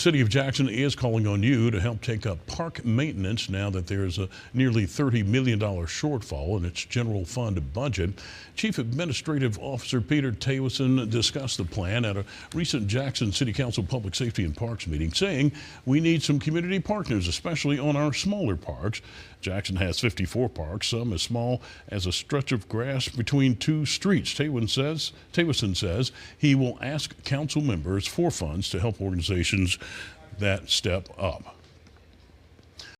City of Jackson is calling on you to help take up park maintenance now that there's a nearly $30 million shortfall in its general fund budget. Chief Administrative Officer Peter Tewison discussed the plan at a recent Jackson City Council Public Safety and Parks meeting, saying we need some community partners, especially on our smaller parks. Jackson has 54 parks, some as small as a stretch of grass between two streets. Tewison says he will ask council members for funds to help organizations that step up.